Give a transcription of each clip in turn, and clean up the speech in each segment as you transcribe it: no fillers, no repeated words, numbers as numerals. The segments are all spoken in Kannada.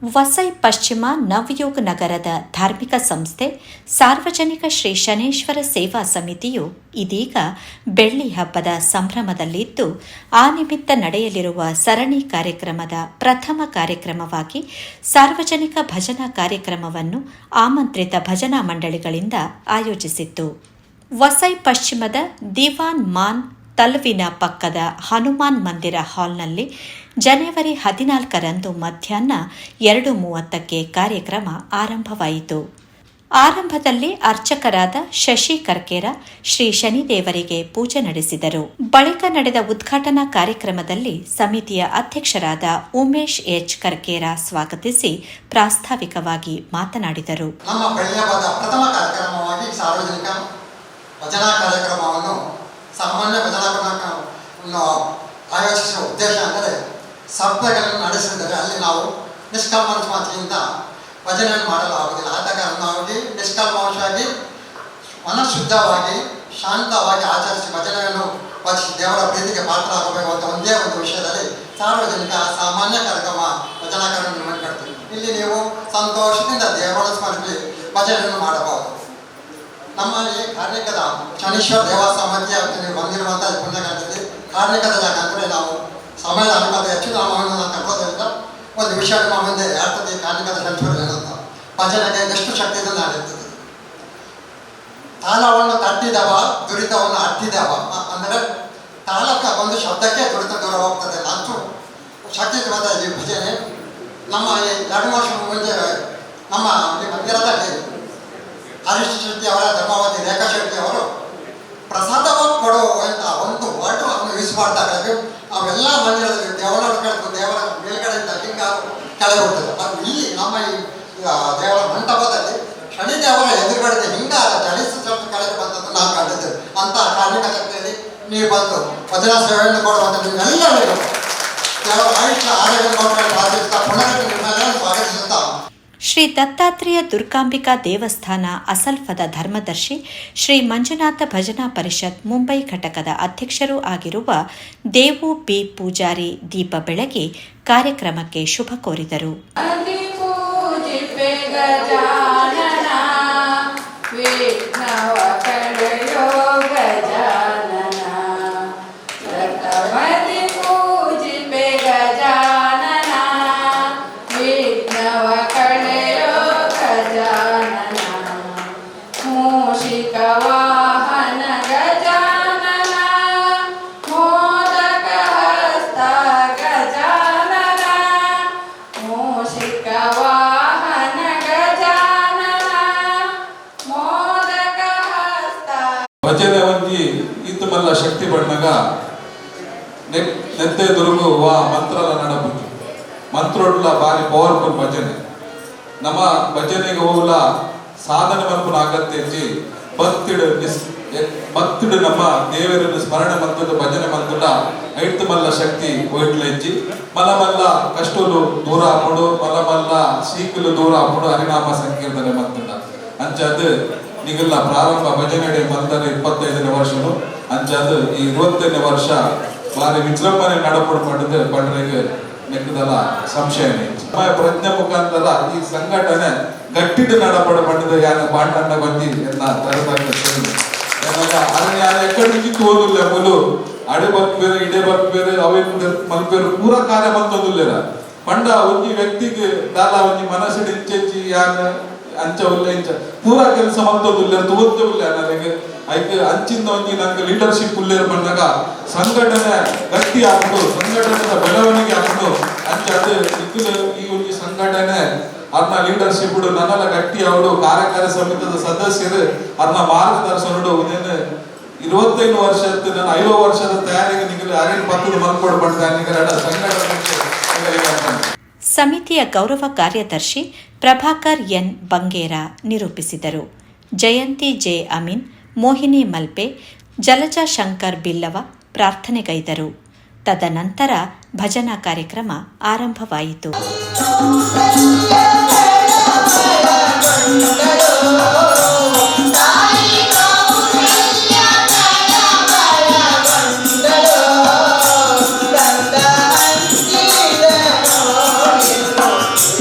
ವಸೈ ಪಶ್ಚಿಮ ನವಯುಗ್ ನಗರದ ಧಾರ್ಮಿಕ ಸಂಸ್ಥೆ ಸಾರ್ವಜನಿಕ ಶ್ರೀ ಶನೇಶ್ವರ ಸೇವಾ ಸಮಿತಿಯು ಇದೀಗ ಬೆಳ್ಳಿ ಹಬ್ಬದ ಸಂಭ್ರಮದಲ್ಲಿದ್ದು, ಆ ನಿಮಿತ್ತ ನಡೆಯಲಿರುವ ಸರಣಿ ಕಾರ್ಯಕ್ರಮದ ಪ್ರಥಮ ಕಾರ್ಯಕ್ರಮವಾಗಿ ಸಾರ್ವಜನಿಕ ಭಜನಾ ಕಾರ್ಯಕ್ರಮವನ್ನು ಆಮಂತ್ರಿತ ಭಜನಾ ಮಂಡಳಿಗಳಿಂದ ಆಯೋಜಿಸಿತ್ತು. ವಸೈ ಪಶ್ಚಿಮದ ದಿವಾನ್ ಮಾನ್ ತಲ್ವಿನ ಪಕ್ಕದ ಹನುಮಾನ್ ಮಂದಿರ ಹಾಲ್ನಲ್ಲಿ ಜನವರಿ 14ರಂದು ಮಧ್ಯಾಹ್ನ 2:30ಕ್ಕೆ ಕಾರ್ಯಕ್ರಮ ಆರಂಭವಾಯಿತು. ಆರಂಭದಲ್ಲಿ ಅರ್ಚಕರಾದ ಶಶಿ ಕರ್ಕೇರ ಶ್ರೀ ಶನಿದೇವರಿಗೆ ಪೂಜೆ ನಡೆಸಿದರು. ಬಳಿಕ ನಡೆದ ಉದ್ಘಾಟನಾ ಕಾರ್ಯಕ್ರಮದಲ್ಲಿ ಸಮಿತಿಯ ಅಧ್ಯಕ್ಷರಾದ ಉಮೇಶ್ ಎಚ್ ಕರ್ಕೇರ ಸ್ವಾಗತಿಸಿ ಪ್ರಾಸ್ತಾವಿಕವಾಗಿ ಮಾತನಾಡಿದರು. ನಮ್ಮ ಬೆಳ್ಳಿಹಬ್ಬದ ಪ್ರಥಮ ಕಾರ್ಯಕ್ರಮವಾಗಿ ಸಾರ್ವಜನಿಕ ಭಜನಾ ಕಾರ್ಯಕ್ರಮವನ್ನು ಸಾಮಾನ್ಯ ಭಜನಾ ಕಾರ್ಯಕ್ರಮವನ್ನು ಆಯೋಜಿಸುವ ಉದ್ದೇಶ ಅಂದರೆ ಸಭೆಗಳನ್ನು ನಡೆಸಿದರೆ ಅಲ್ಲಿ ನಾವು ನಿಷ್ಕಲ್ಮಶದಿಂದ ಭಜನೆಯನ್ನು ಮಾಡಲು ಆಗುವುದಿಲ್ಲ. ಆದ ಕಾರಣವಾಗಿ ನಿಷ್ಕಲ್ಮಶವಾಗಿ ಮನಃಶುದ್ಧವಾಗಿ ಶಾಂತವಾಗಿ ಆಚರಿಸಿ ಭಜನೆಯನ್ನು ಭಜಿಸಿ ದೇವರ ಪ್ರೀತಿಗೆ ಪಾತ್ರ ಆಗಬೇಕು ಅಂತ ಒಂದೇ ಒಂದು ವಿಷಯದಲ್ಲಿ ಸಾರ್ವಜನಿಕ ಸಾಮಾನ್ಯ ಕಾರ್ಯಕ್ರಮ ಭಜನಾ ಕಾರ್ಯಕ್ರಮ ಮಾಡ್ತೀವಿ. ಇಲ್ಲಿ ನೀವು ಸಂತೋಷದಿಂದ ದೇವರ ಸ್ಮರಿಸಿ ಭಜನೆಯನ್ನು ಮಾಡಬಹುದು. ನಮ್ಮ ಈ ಕಾರ್ಣಿಕದ ಶನೀಶ್ವರ ದೇವ ಸಮಿತಿಯ ಬಂದಿರುವಂಥ ಪುಣ್ಯಕಾಲದಲ್ಲಿ ಕಾರ್ಣಿಕದ ಜಾಗ ಅಂದರೆ ನಾವು ಸಮಯದ ಅನುಮತಿ ಹೆಚ್ಚು ನಾಮವನ್ನು ತಗೊಳ್ಳೋದ್ರಿಂದ ಒಂದು ವಿಷಯ ನಮ್ಮ ಮುಂದೆ ಹೇಳ್ತದೆ. ಕಾರ್ಣಿಕದ ಶನೀಶ್ವರ ಏನಂತ ಭಜನೆಗೆ ಎಷ್ಟು ಶಕ್ತಿಯಿಂದ ನಡೆಯುತ್ತದೆ. ತಾಳವನ್ನು ತಟ್ಟಿದವ ದುರಿತವನ್ನು ಅಟ್ಟಿದವ ಅಂದರೆ ತಾಳಕ್ಕೆ ಒಂದು ಶಬ್ದಕ್ಕೆ ದುರಿತ ದೂರ ಹೋಗ್ತದೆ. ಅಷ್ಟು ಶಕ್ತಿ ಈ ಭಜನೆ. ನಮ್ಮ ಈ 2 ವರ್ಷ ಮುಂಚೆ ನಮ್ಮ ಈ ಮಂದಿರದಲ್ಲಿ ಹರೀಶ್ ಶೆಟ್ಟಿ ಅವರ ಧರ್ಮವತಿ ರೇಖಾ ಶೆಟ್ಟಿ ಅವರು ಪ್ರಸಾದವಾಗಿ ಕೊಡುವಂಥ ಒಂದು ವರ್ಡ್ ಅನ್ನು ಯೂಸ್ ಮಾಡ್ತಾರೆ. ಅವೆಲ್ಲ ಮಂದಿರದಲ್ಲಿ ದೇವರ ಮೇಲ್ಗಡೆಯಿಂದ ಹಿಂಗಾರು ಕೆಳಗೆ ಹೋಗ್ತದೆ. ಅದು ಇಲ್ಲಿ ನಮ್ಮ ಈ ದೇವರ ಮಂಟಪದಲ್ಲಿ ಶನಿದೇವರ ಎದುರುಗಡೆ ಹಿಂಗಾರ ಚಲಿಸಿ ಸ್ವಲ್ಪ ಕೆಳಗೆ ಬಂದದ್ದು ನಾವು ಕಂಡಿದ್ದೇವೆ. ಅಂತಹ ಕಾರ್ಮಿಕ ಶಕ್ತಿಯಲ್ಲಿ ನೀವು ಬಂದು ಭಜನಾ ಸೇವೆಯನ್ನು ಕೊಡುವಂಥ ನೀವೆಲ್ಲರಿಗೂ ದೇವರ ಆಯುಷ್ಯ ಆರೋಗ್ಯ ಕೊಡುವ ಪ್ರಾರ್ಥಿಸುತ್ತಾ ಪುನಃ ನಿಮ್ಮನ್ನು ಸ್ವಾಗತಿಸುತ್ತಾ ಶ್ರೀ ದತ್ತಾತ್ರೇಯ ದುರ್ಗಾಂಬಿಕಾ ದೇವಸ್ಥಾನ ಅಸಲ್ಫದ ಧರ್ಮದರ್ಶಿ ಶ್ರೀ ಮಂಜುನಾಥ ಭಜನಾ ಪರಿಷತ್ ಮುಂಬೈ ಘಟಕದ ಅಧ್ಯಕ್ಷರೂ ಆಗಿರುವ ದೇವು ಬಿ ಪೂಜಾರಿ ದೀಪ ಬೆಳಗಿ ಕಾರ್ಯಕ್ರಮಕ್ಕೆ ಶುಭ ಕೋರಿದರು. ಭಜನೆ ಒಂಜಿ ಇತ್ತು ಮಲ್ಲ ಶಕ್ತಿ ಬಣ್ಣಗ ನೆತ್ತೆ ದುರ್ಗು ವಾ ಮಂತ್ರಲ ನಡಬುದು ಮಂತ್ರೋಡ್ಲ ಬಾರಿ ಪವರ್ಫುಲ್ ಭಜನೆ. ನಮ್ಮ ಭಜನೆಗೆ ಹೋಗ್ಲ ಸಾಧನೆ ಮಲ್ಪನ ಅಗತ್ಯ ಇಜ್ಜಿ ಭಕ್ತಿಡು ನಮ್ಮ ದೇವರನ್ನು ಸ್ಮರಣೆ ಮಂತದ ಭಜನೆ ಮಂತುಲ ಐತು ಮಲ್ಲ ಶಕ್ತಿ ಹೋಯ್ಟ್ಲ ಇಜ್ಜಿ ಮಲ್ಲ ಮಲ್ಲ ಕಷ್ಟಲು ದೂರ ಹಾಕೊಂಡು ಮಲ್ಲ ಮಲ್ಲ ಸೀಕಲು ದೂರ ಹಾಕೊಂಡು ಹರಿನಾಮ ಸಂಕೀರ್ತನೆ ಮಂತುಲ ಅಂಚದು ನಿಗಲ್ಲ ಪ್ರಾರಂಭ ಭಜನೆ ಬಂದರೆ 25ನೇ ವರ್ಷನು ಅಂಚದು ಈ 20ನೇ ವರ್ಷ ಬಾರಿ ವಿಜೃಂಭಣೆ ನಡಪಡು ಮಾಡಿದ ಬಂಡ್ರೆಗೆ ನೆಕ್ಕದಲ್ಲ ಸಂಶಯನೇ. ಸಮಯ ಪ್ರಜ್ಞೆ ಮುಖಾಂತರ ಈ ಸಂಘಟನೆ ಗಟ್ಟಿಟ್ಟು ನಡಪಡು ಮಾಡಿದ ಯಾನ ಬಾಂಡನ್ನ ಬಂದಿ ಎನ್ನ ಅರಣ್ಯ ಎಕ್ಕಡಿಗೆ ತೋದಿಲ್ಲ ಮುಲು ಅಡೆ ಬಕ್ ಬೇರೆ ಇಡೆ ಬಕ್ ಬೇರೆ ಅವೇ ಮಲ್ಪೇರು ಪೂರ ಕಾರ್ಯ ಬಂತೋದಿಲ್ಲ ಪಂಡ ಒಂಜಿ ವ್ಯಕ್ತಿಗೆ ದಾಲ ಒಂಜಿ ಮನಸ್ಸಿಡಿ ಇಂಚೆಂಚಿ ಯಾನ ಅಂಚ ಉಲ್ಲ ಇಂಚ ಪೂರ ಕೆಲಸ ಮಂತೋದಿಲ್ಲ ತೋದ್ದಿಲ್ಲ ನನಗೆ ಐಕೆ ಅಂಚಿಂದ ಒಂಜಿ ನಂಗೆ ಲೀಡರ್ಶಿಪ್ ಉಲ್ಲೇರ್ ಬಂದಾಗ ಸಂಘಟನೆ ಗಟ್ಟಿ ಹಾಕುದು ಸಂಘಟನೆದ ಬೆಳವಣಿಗೆ ಹಾಕುದು ಅಂಚ ಅದು ಇಕ್ಕಲು ಈ ಒಂಜಿ ಸಂಘಟನೆ ಅದನ್ನ ಲೀಡರ್ಶಿಪ್ ನನ್ನೆಲ್ಲ ಗಟ್ಟಿ ಅವಡು ಕಾರ್ಯಕಾರಿ ಸಮಿತಿಯ ಸದಸ್ಯರು ಅದನ್ನ ಮಾರ್ಗದರ್ಶನಡು ಇದೇನು 25 ವರ್ಷದ ನಾನು 50 ವರ್ಷದ ತಯಾರಿಗೆ ನಿಗಲು ಅರೇನ್ ಪತ್ತದ ಮಲ್ಕೊಡು ಬಂದ ಸಂಘಟನೆ. ಸಮಿತಿಯ ಗೌರವ ಕಾರ್ಯದರ್ಶಿ ಪ್ರಭಾಕರ್ ಎನ್ ಬಂಗೇರ ನಿರೂಪಿಸಿದರು. ಜಯಂತಿ ಜೆ ಅಮೀನ್, ಮೋಹಿನಿ ಮಲ್ಪೆ, ಜಲಜಾ ಶಂಕರ್ ಬಿಲ್ಲವ ಪ್ರಾರ್ಥನೆಗೈದರು. ತದನಂತರ ಭಜನಾ ಕಾರ್ಯಕ್ರಮ ಆರಂಭವಾಯಿತು.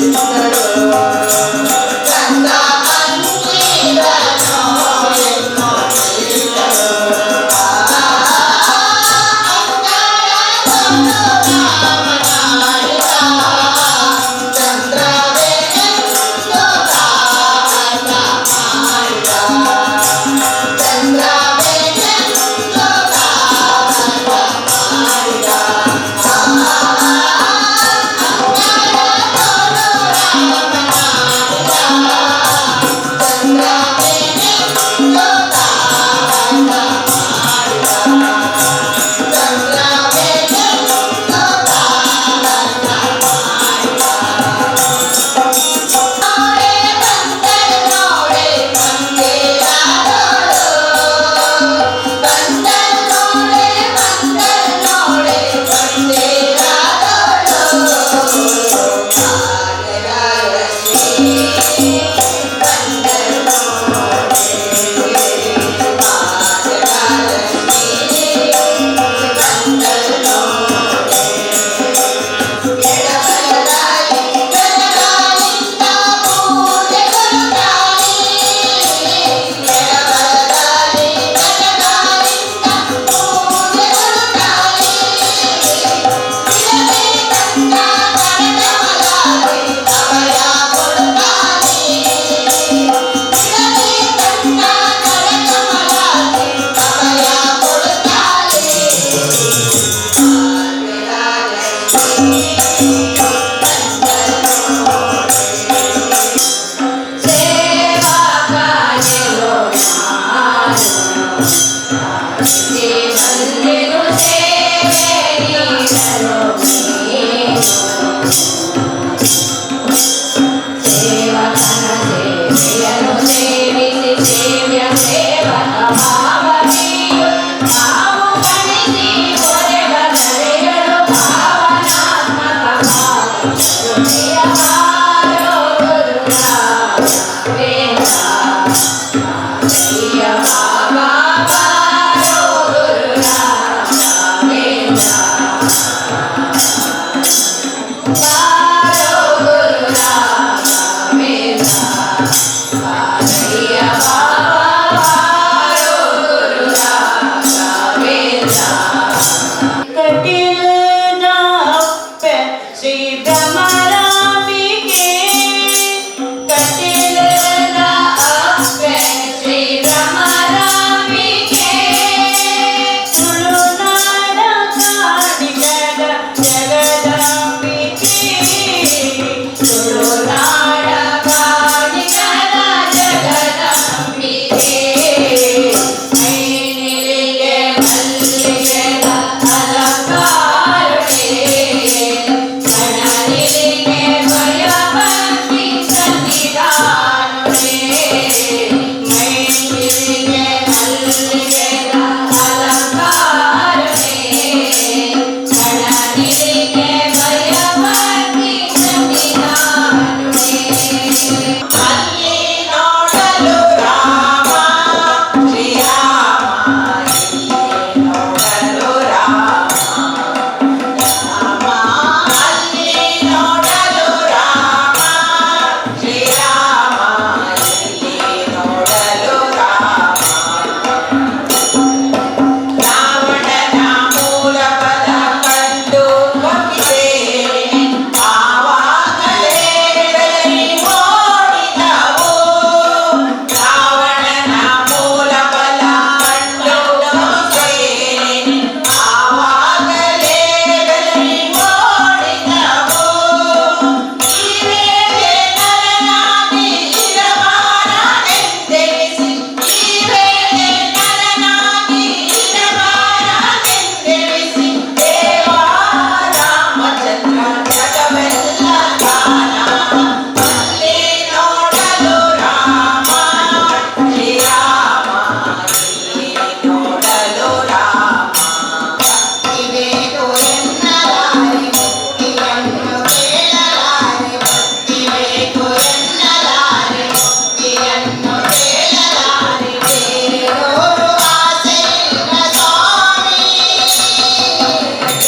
Thank you.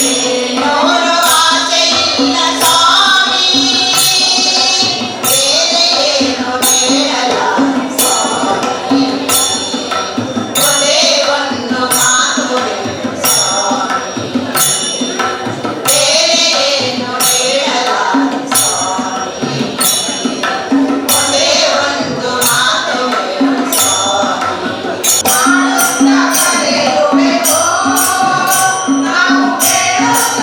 ನೋರು ಆಸೆಯಿಲ್ಲ ಸ್ವಾಮಿ, ಬೇರೆ ಏನು ಬೇಡಲ್ಲ ಸ್ವಾಮಿ, ಒಂದೇ ಒಂದು ಮಾತು ಹೇಳು ಸ್ವಾಮಿ, ಬೇರೆ ಏನು ಬೇಡಲ್ಲ ಸ್ವಾಮಿ, ಒಂದೇ ಒಂದು ಮಾತು ಹೇಳು ಸ್ವಾಮಿ. ಮಾಡುತ್ತಾ ಕರೆಯುವೆವೋ ನಾವು ಕೇಳುತ್ತ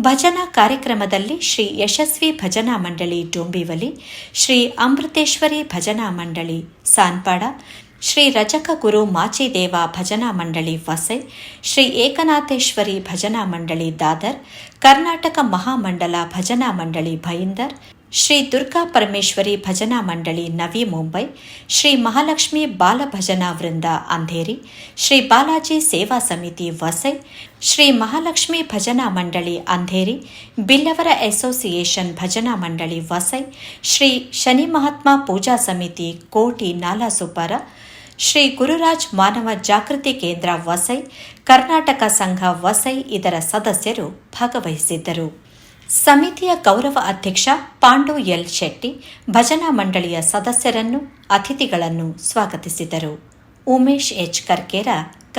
ಭಜನಾ ಕಾರ್ಯಕ್ರಮದಲ್ಲಿ ಶ್ರೀ ಯಶಸ್ವಿ ಭಜನಾ ಮಂಡಳಿ ಡೊಂಬಿವಲಿ, ಶ್ರೀ ಅಮೃತೇಶ್ವರಿ ಭಜನಾ ಮಂಡಳಿ ಸಾನ್ಪಾಡ, ಶ್ರೀ ರಜಕ ಗುರು ಮಾಚಿದೇವ ಭಜನಾ ಮಂಡಳಿ ವಸೈ, ಶ್ರೀ ಏಕನಾಥೇಶ್ವರಿ ಭಜನಾ ಮಂಡಳಿ ದಾದರ್, ಕರ್ನಾಟಕ ಮಹಾಮಂಡಲ ಭಜನಾ ಮಂಡಳಿ ಭೈಂದರ್, ಶ್ರೀ ದುರ್ಗಾ ಪರಮೇಶ್ವರಿ ಭಜನಾ ಮಂಡಳಿ ನವಿ ಮುಂಬೈ, ಶ್ರೀ ಮಹಾಲಕ್ಷ್ಮಿ ಬಾಲ ಭಜನಾ ವೃಂದ ಅಂಧೇರಿ, ಶ್ರೀ ಬಾಲಾಜಿ ಸೇವಾ ಸಮಿತಿ ವಸೈ, ಶ್ರೀ ಮಹಾಲಕ್ಷ್ಮಿ ಭಜನಾ ಮಂಡಳಿ ಅಂಧೇರಿ, ಬಿಲ್ಲವರ ಅಸೋಸಿಯೇಷನ್ ಭಜನಾ ಮಂಡಳಿ ವಸೈ, ಶ್ರೀ ಶನಿ ಮಹಾತ್ಮ ಪೂಜಾ ಸಮಿತಿ ಕೋಟಿ ನಾಲಾಸುಪಾರ, ಶ್ರೀ ಗುರುರಾಜ್ ಮಾನವ ಜಾಗೃತಿ ಕೇಂದ್ರ ವಸೈ, ಕರ್ನಾಟಕ ಸಂಘ ವಸೈ ಇದರ ಸದಸ್ಯರು ಭಾಗವಹಿಸಿದ್ದರು. ಸಮಿತಿಯ ಗೌರವ ಅಧ್ಯಕ್ಷ ಪಾಂಡು ಎಲ್ ಶೆಟ್ಟಿ ಭಜನಾ ಮಂಡಳಿಯ ಸದಸ್ಯರನ್ನು, ಅತಿಥಿಗಳನ್ನು ಸ್ವಾಗತಿಸಿದರು. ಉಮೇಶ್ ಎಚ್ ಕರ್ಕೇರ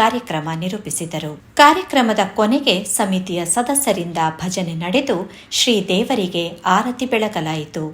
ಕಾರ್ಯಕ್ರಮ ನಿರೂಪಿಸಿದರು. ಕಾರ್ಯಕ್ರಮದ ಕೊನೆಗೆ ಸಮಿತಿಯ ಸದಸ್ಯರಿಂದ ಭಜನೆ ನಡೆದು ಶ್ರೀದೇವರಿಗೆ ಆರತಿ ಬೆಳಗಲಾಯಿತು.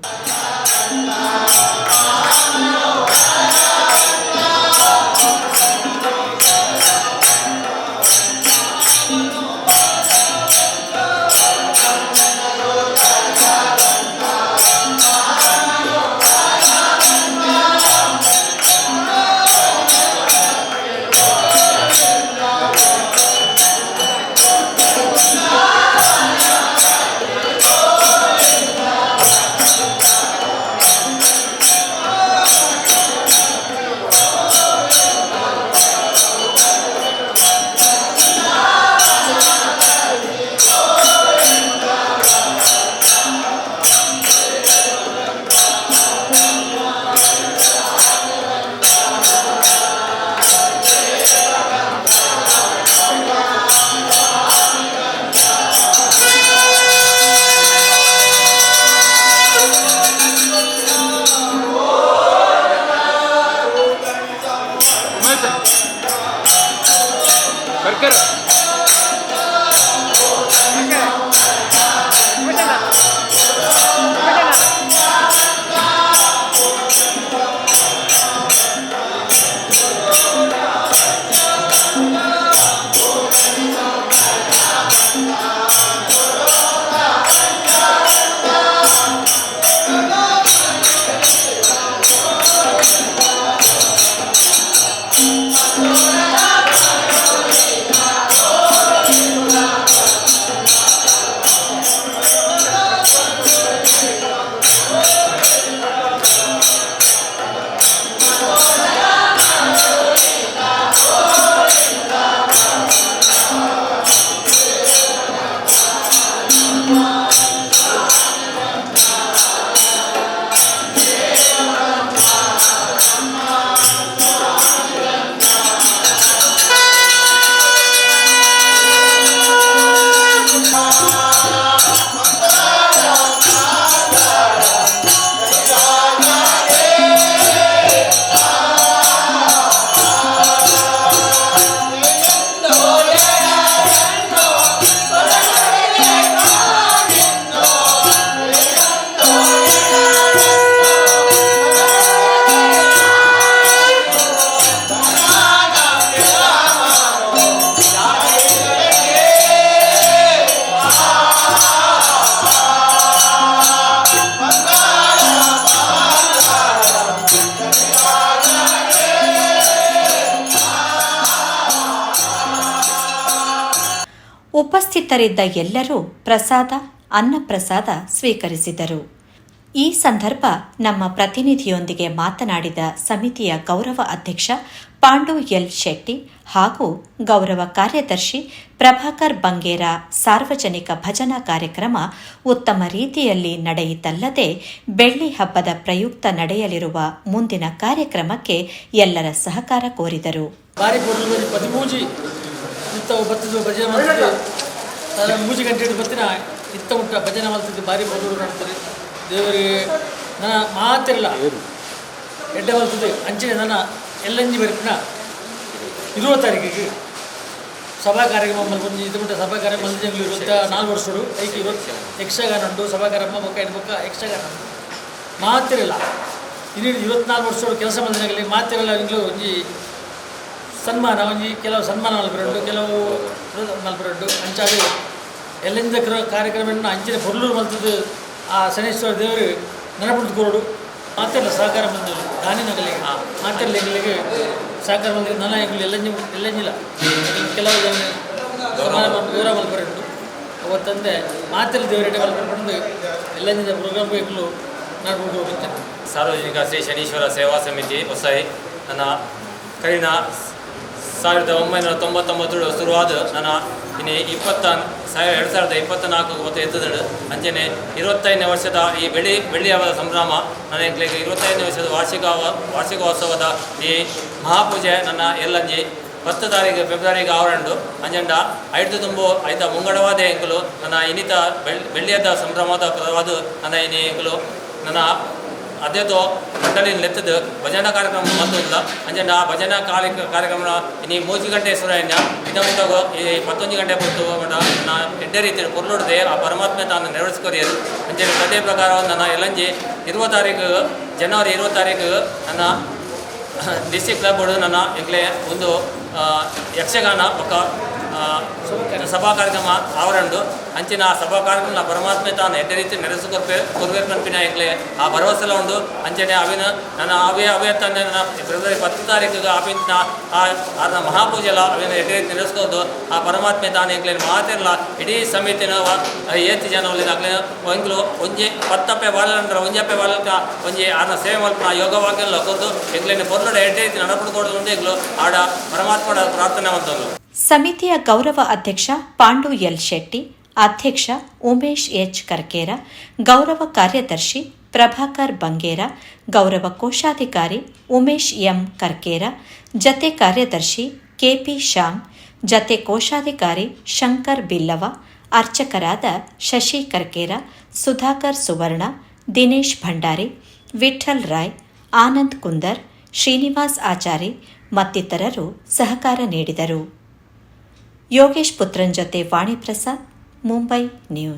ಉಪಸ್ಥಿತರಿದ್ದ ಎಲ್ಲರೂ ಪ್ರಸಾದ, ಅನ್ನಪ್ರಸಾದ ಸ್ವೀಕರಿಸಿದರು. ಈ ಸಂದರ್ಭ ನಮ್ಮ ಪ್ರತಿನಿಧಿಯೊಂದಿಗೆ ಮಾತನಾಡಿದ ಸಮಿತಿಯ ಗೌರವ ಅಧ್ಯಕ್ಷ ಪಾಂಡು ಎಲ್ ಶೆಟ್ಟಿ ಹಾಗೂ ಗೌರವ ಕಾರ್ಯದರ್ಶಿ ಪ್ರಭಾಕರ್ ಬಂಗೇರ ಸಾರ್ವಜನಿಕ ಭಜನಾ ಕಾರ್ಯಕ್ರಮ ಉತ್ತಮ ರೀತಿಯಲ್ಲಿ ನಡೆಯಿತಲ್ಲದೆ ಬೆಳ್ಳಿ ಹಬ್ಬದ ಪ್ರಯುಕ್ತ ನಡೆಯಲಿರುವ ಮುಂದಿನ ಕಾರ್ಯಕ್ರಮಕ್ಕೆ ಎಲ್ಲರ ಸಹಕಾರ ಕೋರಿದರು. ಬತ್ತಿದ್ದು ಭಜನೆ ಮಾಡ್ತಿದ್ದೆ, 3 ಗಂಟೆ ಬತ್ತಿನ ಇತ್ತ ಉಂಟ ಭಜನೆ ಮಾಡ್ತಿದ್ದು ಭಾರಿ ಬಡವರು ಮಾಡ್ತಾರೆ. ದೇವರಿಗೆ ನನ್ನ ಮಾತಿರಲ್ಲ ಎಡ್ಡೆ ಬರ್ತದೆ ಅಂಚೆ ನನ್ನ ಎಲ್ಲಂಜಿ ಬರಿಪಿನ 20 ತಾರೀಕಿಗೆ ಸಭಾ ಕಾರ್ಯಕ್ರಮ ಮಲ್ಕೊಂಡು ಇದು ಬಿಟ್ಟು ಸಭಾ ಕಾರ್ಯಕ್ರಮ ಮಲ್ಜಂಗ್ಲು 24 ವರ್ಷಗಳು ಐಕೆ 20 ಯಕ್ಷಗಾನ ಉಂಟು ಸಭಾ ಕಾರ್ಯಕ್ರಮ ಬೊಕ್ಕ ಇದು ಬೊಕ್ಕ ಯಕ್ಷಗಾನ ಉಂಟು ಮಾತಿರಲ್ಲ ಇನ್ನು 24 ವರ್ಷಗಳು ಕೆಲಸ ಮಾಡಿದಾಗಲಿ ಮಾತಿರಲ್ಲ ಇಂಗ್ಲು ಒಂಜಿ ಸನ್ಮಾನ ಒಂಜಿ ಕೆಲವು ಸನ್ಮಾನ ಮಲ್ಪರೆಂಡು ಕೆಲವು ಮಲ್ಪರೆಂಡು ಅಂಚಾದು ಎಲ್ಲೆಂದ ಕಾರ್ಯಕ್ರಮ ಅಂಚಿನ ಪೊರ್ಲೂರು ಮಲ್ತದ್ದು ಆ ಶನೇಶ್ವರ ದೇವರು ನೆನಪುಟ್ಟು ಕೋಡು ಮಾತಿರಲ್ಲ ಸಹಕಾರ ಬಂದರು ದಾನಿನಗಲಿಗೆ ಮಾತಿರಲ್ಲ ಎಂಗಳಿಗೆ ಸಹಕಾರ ಬಂದರೆ ನನ್ನ ಎಂಗ್ಲು ಎಲ್ಲಂಜಿಲ್ಲ ಕೆಲವು ಜನ ವಿವರ ಮಲ್ಪರೆಂಡು ಅವತ್ತಂದೆ ಮಾತಿರಲ್ಲ ದೇವರೆಡೆ ಮಲ್ಪರೆಂಡು ಎಲ್ಲಂಜಿನ ಪ್ರೋಗ್ರಾಮ್ ಎಂಗ್ಲು ನಡ್ಕೊಂಡು ಹೋಗುತ್ತೇನೆ. ಸಾರ್ವಜನಿಕ ಶ್ರೀ ಶನೀಶ್ವರ ಸೇವಾ ಸಮಿತಿ ಹೊಸೈ ನನ್ನ ಕರಿನ 1999 ಶುರುವಾದ ನನ್ನ ಇನ್ನು 2024 ಹೊತ್ತು ಎತ್ತದಳು ಅಂಚನೆ 25ನೇ ವರ್ಷದ ಈ ಬೆಳ್ಳಿ ಹಬ್ಬದ ಸಂಭ್ರಮ ನನ್ನ ಎಂಕ್ಲಿಗೆ 25ನೇ ವರ್ಷದ ವಾರ್ಷಿಕೋತ್ಸವದ ಈ ಮಹಾಪೂಜೆ ನನ್ನ ಎಲ್ಲಂಜಿ 10 ತಾರೀಕು ಫೆಬ್ರವರಿಗೆ ಆವರಂಡು ಅಂಜಂಡ 5 ತುಂಬು ಐತ ಮುಂಗಡವಾದ ಎಂಕಲು ನನ್ನ ಇನ್ನಿತ ಬೆಳ್ಳಿಯದ ಸಂಭ್ರಮದ ಪರವಾದ ನನ್ನ ಇನಿ ಎಂಕಲು ನನ್ನ ಅದೇತೋ ಮಂಡಳಿನ ಲೆತ್ತದ ಭಜನಾ ಕಾರ್ಯಕ್ರಮ ಮತ್ತೊಂದು ಅಂಜಂಡ ಆ ಭಜನಾ ಕಾರ್ಯಕ್ರಮ ಇನ್ನು 3 ಗಂಟೆ ಸುರಣ್ಯ ಇದೊಂದಾಗ ಈ 11 ಗಂಟೆ ಹೊತ್ತು ನಾ ಎಡ್ಡೆ ರೀತಿ ಪೊರ್ಲುಡ್ದೆ ಆ ಪರಮಾತ್ಮೆ ತಾನು ನೆರವೇರಿಸ್ಕೊರಿಯದು ಅಂಜೆ ಅದೇ ಪ್ರಕಾರ ನನ್ನ ಎಲ್ಲಂಜಿ 20 ತಾರೀಕು ಜನವರಿ 20 ತಾರೀಕು ನನ್ನ ಡಿಸ್ಟಿಕ್ ಕ್ಲಬ್ ನನ್ನ ಎಂಕ್ಲೆ ಒಂದು ಯಕ್ಷಗಾನ ఒక ಸಭಾ ಕಾರ್ಯಕ್ರಮ ಆವರಂಡು ಅಂಚಿನ ಆ ಸಭಾ ಕಾರ್ಯಕ್ರಮ ಪರಮಾತ್ಮೆ ತಾನು ಎಡ್ಡೆ ರೀತಿ ಕೊರಬೇಕು ಕನ್ಪಿನ ಎಂಕ್ಲೆ ಆ ಭರವಸೆಲ್ಲ ಉಂಡು ಅಂಚನೆ ಅವಿನ ನನ್ನ ಅವೇ ತಂದೆ ನನ್ನ ಫೆಬ್ರವರಿ 10 ತಾರೀಕಿಗೆ ಆಪಿನ ಆ ಮಹಾಪೂಜೆಲ್ಲ ಅವಿನ ಎಡ್ಡೆ ರೀತಿ ನೆರವೇರಿಸ್ಕೊಂಡು ಆ ಪರಮಾತ್ಮೆ ತಾನು ಎಂಕ್ಲೆ ಮಾತಿರಲ್ಲ ಇಡೀ ಸಮಿತಿನ ಏತಿ ಜನ ಆಗ್ಲಿ ಎಂಕ್ಲು ಒಂಜಿ 10 ಬಾಲಂದ್ರೆ ಒಂಜಪ್ಪೆ ಬಾಲಕ ಒಂಜಿ ಆನ ಸೇವೆ ಮಲ್ಪನ ಯೋಗವಾಗೆಲ್ಲ ಕೊಂದು ಎಂಕ್ಲೇನ ಪೊರ್ಲುಡ ಎಡ್ಡೆ ರೀತಿ ನಡಪಡ್ಕೊಂಡು ಎಂಕ್ಲು ಆಡ ಪರಮಾತ್ಮನ ಪ್ರಾರ್ಥನೆ ಅಂತಂದು. ಸಮಿತಿಯ ಗೌರವ ಅಧ್ಯಕ್ಷ ಪಾಂಡು ಎಲ್ ಶೆಟ್ಟಿ, ಅಧ್ಯಕ್ಷ ಉಮೇಶ್ ಎಚ್ ಕರ್ಕೇರ, ಗೌರವ ಕಾರ್ಯದರ್ಶಿ ಪ್ರಭಾಕರ್ ಬಂಗೇರ, ಗೌರವ ಕೋಶಾಧಿಕಾರಿ ಉಮೇಶ್ ಎಂ ಕರ್ಕೇರ, ಜತೆ ಕಾರ್ಯದರ್ಶಿ ಕೆಪಿ ಶ್ಯಾಮ್, ಜತೆ ಕೋಶಾಧಿಕಾರಿ ಶಂಕರ್ ಬಿಲ್ಲವ, ಅರ್ಚಕರಾದ ಶಶಿ ಕರ್ಕೇರ, ಸುಧಾಕರ್ ಸುವರ್ಣ, ದಿನೇಶ್ ಭಂಡಾರಿ, ವಿಠಲ್ ರಾಯ್, ಆನಂದ್ ಕುಂದರ್, ಶ್ರೀನಿವಾಸ್ ಆಚಾರಿ ಮತ್ತಿತರರು ಸಹಕಾರ ನೀಡಿದರು. ಯೋಗೇಶ್ ಪುತ್ರನ್ ಜೊತೆ ವಾಣಿ ಪ್ರಸಾದ್, ಮುಂಬೈ ನ್ಯೂಸ್.